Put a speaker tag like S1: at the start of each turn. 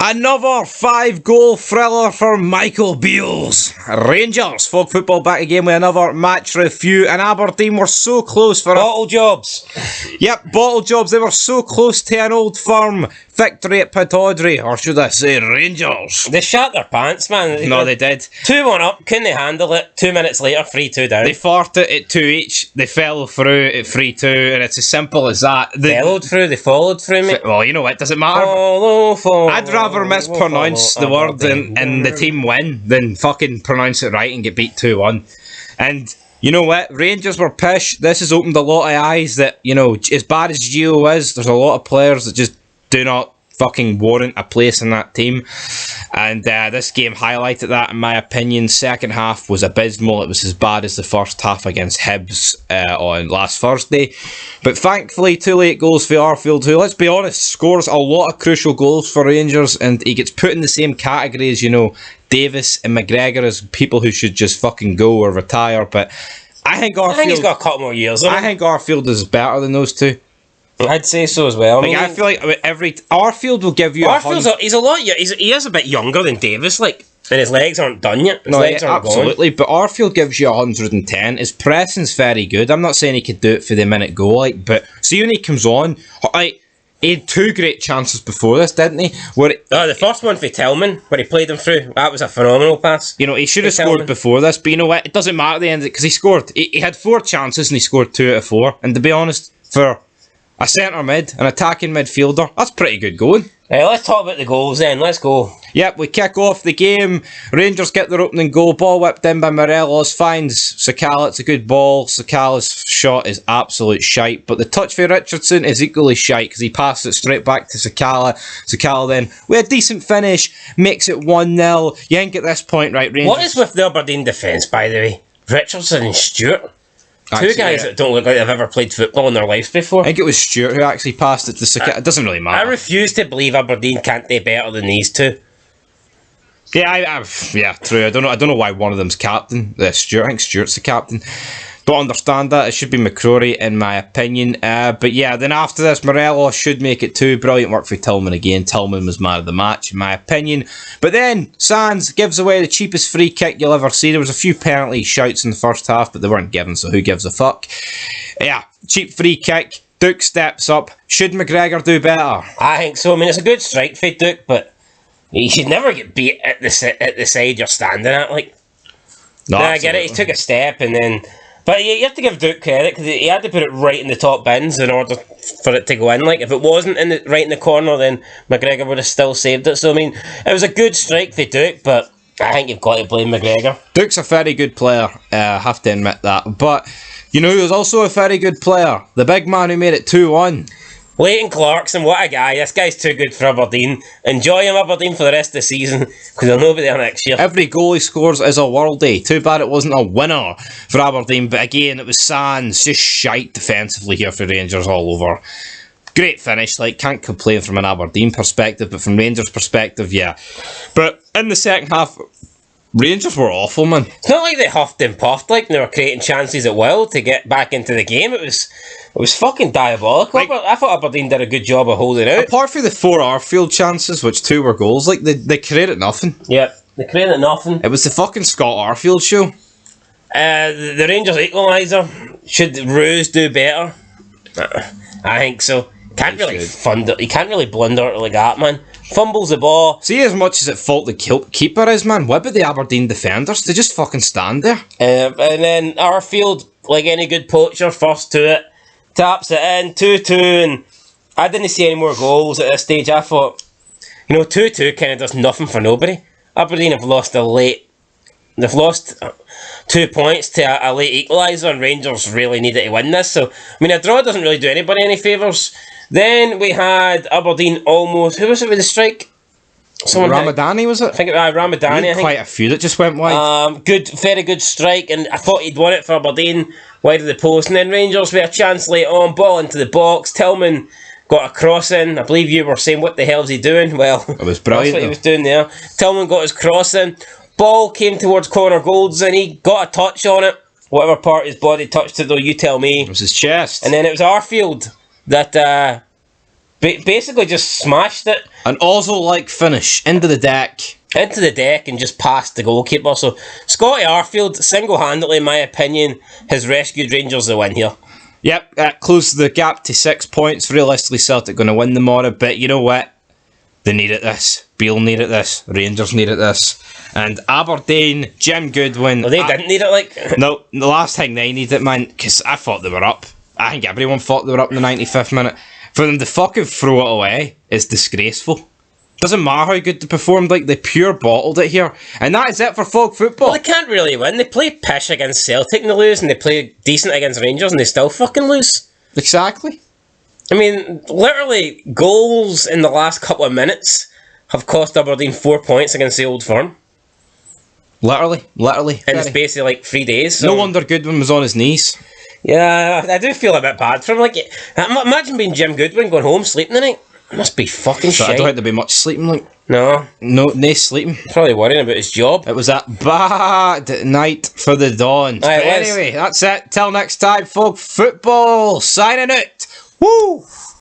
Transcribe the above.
S1: Another 5-goal thriller for Michael Beals. Rangers folk football back again with another match review, and Aberdeen were so close for
S2: bottle jobs.
S1: Yep, bottle jobs. They were so close to an old firm victory at PITTODRIE, or should I say Rangers.
S2: They shat their pants, man.
S1: No, they did.
S2: 2-1 up, couldn't they handle it? 2 minutes later, 3-2 down.
S1: They fought it at 2 each. They fell through at 3-2, and it's as simple as that. They
S2: followed through, mate.
S1: Well, you know what, does it matter?
S2: Follow,
S1: I'd rather mispronounce the word and the team win than fucking pronounce it right and get beat 2-1. And you know what? Rangers were pish. This has opened a lot of eyes that, you know, as bad as Gio is, there's a lot of players that just do not fucking warrant a place in that team. And this game highlighted that, in my opinion. Second half was abysmal. It was as bad as the first half against Hibs on last Thursday. But thankfully, 2 late goals for Arfield, who, let's be honest, scores a lot of crucial goals for Rangers, and he gets put in the same category as, you know, Davis and McGregor as people who should just fucking go or retire. But I think
S2: he's got a couple more years.
S1: I think Arfield is better than those two.
S2: I'd say so as well.
S1: I feel like every Arfield will give you.
S2: He's a lot. He is a bit younger than Davis, like, and his legs aren't done yet. His legs aren't
S1: absolutely.
S2: Gone.
S1: But Arfield gives you 110. His pressing's very good. I'm not saying he could do it for the minute goal, like, but see when he comes on, like, he had 2 great chances before this, didn't he?
S2: The first one for Tillman, where he played him through, that was a phenomenal pass.
S1: You know, he should have scored before this, but you know what? It doesn't matter at the end, because he scored. He had 4 chances and he scored 2 out of 4. And to be honest, for a centre mid, an attacking midfielder, that's pretty good going.
S2: Hey, let's talk about the goals then. Let's go.
S1: Yep, we kick off the game. Rangers get their opening goal. Ball whipped in by Morelos. Finds Sakala. It's a good ball. Sakala's shot is absolute shite. But the touch for Richardson is equally shite because he passes it straight back to Sakala. Sakala then, with a decent finish, makes it 1-0. You think at this point, right, Rangers...
S2: What is with the Aberdeen defence, by the way? Richardson and Stewart. Two guys that don't look like they've ever played football in their lives before.
S1: I think it was Stewart who actually passed it to Sakala. It doesn't really matter.
S2: I refuse to believe Aberdeen can't do better than these two.
S1: Yeah, yeah, true. I don't know why one of them's captain. Stewart. I think Stewart's the captain. Don't understand that. It should be McCrory, in my opinion. But yeah, then after this, Morelos should make it 2. Brilliant work for Tillman again. Tillman was man of the match, in my opinion. But then Sands gives away the cheapest free kick you'll ever see. There was a few penalty shouts in the first half, but they weren't given, so who gives a fuck? Yeah, cheap free kick. Duke steps up. Should McGregor do better?
S2: I think so. I mean, it's a good strike for Duke, but he should never get beat at the side you're standing at. Like, no, I get it. He took a step and then... But you have to give Duke credit because he had to put it right in the top bins in order for it to go in. Like, if it wasn't right in the corner, then McGregor would have still saved it. So I mean, it was a good strike for Duke, but I think you've got to blame McGregor.
S1: Duke's a very good player. I have to admit that. But you know, he was also a very good player. The big man who made it 2-1.
S2: Leighton Clarkson, what a guy. This guy's too good for Aberdeen. Enjoy him, Aberdeen, for the rest of the season, because he'll not be there next year.
S1: Every goal he scores is a worldie. Too bad it wasn't a winner for Aberdeen, but again, it was Sands. Just shite defensively here for Rangers all over. Great finish, like, can't complain from an Aberdeen perspective, but from Rangers' perspective, yeah. But in the second half, Rangers were awful, man.
S2: It's not like they huffed and puffed, like they were creating chances at will to get back into the game. It was fucking diabolical. Like, I thought Aberdeen did a good job of holding out.
S1: Apart from the 4 Arfield chances, which 2 were goals, like, they created nothing.
S2: Yep, they created nothing.
S1: It was the fucking Scott Arfield show.
S2: The Rangers equaliser. Should Ruse do better? I think so. Can't really fund it. He can't really blunder it like that, man. Fumbles the ball.
S1: See, as much as at fault the keeper is, man, what about the Aberdeen defenders? They just fucking stand there.
S2: And then Arfield, like any good poacher, first to it, taps it in, 2-2, and I didn't see any more goals at this stage. I thought, 2-2 kind of does nothing for nobody. Aberdeen have lost they've lost 2 points to a late equaliser, and Rangers really needed to win this. So, I mean, a draw doesn't really do anybody any favours. Then we had Aberdeen almost... Who was it with the strike?
S1: Ramadani, was it?
S2: I think it was Ramadani.
S1: Quite a few that just went wide.
S2: Very good strike, and I thought he'd won it for Aberdeen, wide of the post. And then Rangers with a chance late on, ball into the box. Tillman got a cross in. I believe you were saying, what the hell's he doing? Well,
S1: it was brilliant.
S2: That's what he was doing there. Tillman got his cross in. Ball came towards Connor Golds, and he got a touch on it. Whatever part of his body touched it, though, you tell me.
S1: It was his chest.
S2: And then it was Arfield that basically just smashed it.
S1: An Ozil-like finish into the deck.
S2: Into the deck and just past the goalkeeper. So Scotty Arfield, single-handedly, in my opinion, has rescued Rangers the win here.
S1: Yep, that closed the gap to 6 points. Realistically, Celtic going to win tomorrow, but you know what? They needed this. Beale needed this. Rangers needed this. And Aberdeen, Jim Goodwin...
S2: Well, they didn't need it, like...
S1: No, the last thing they needed, man, because I thought they were up. I think everyone thought they were up in the 95th minute. For them to fucking throw it away is disgraceful. Doesn't matter how good they performed, like, they pure bottled it here. And that is it for folk football.
S2: Well, they can't really win. They play pish against Celtic and they lose, and they play decent against Rangers and they still fucking lose.
S1: Exactly.
S2: I mean, literally, goals in the last couple of minutes have cost Aberdeen 4 points against the Old Firm.
S1: Literally.
S2: In the space of like 3 days. So.
S1: No wonder Goodwin was on his knees.
S2: Yeah, I do feel a bit bad for him. Like, imagine being Jim Goodwin going home sleeping tonight. It must be fucking shit.
S1: I don't think there'd be much sleeping, like.
S2: No,
S1: sleeping.
S2: Probably worrying about his job.
S1: It was that bad night for the Dons. But anyway, that's it. Till next time, folk football. Signing out. Woo!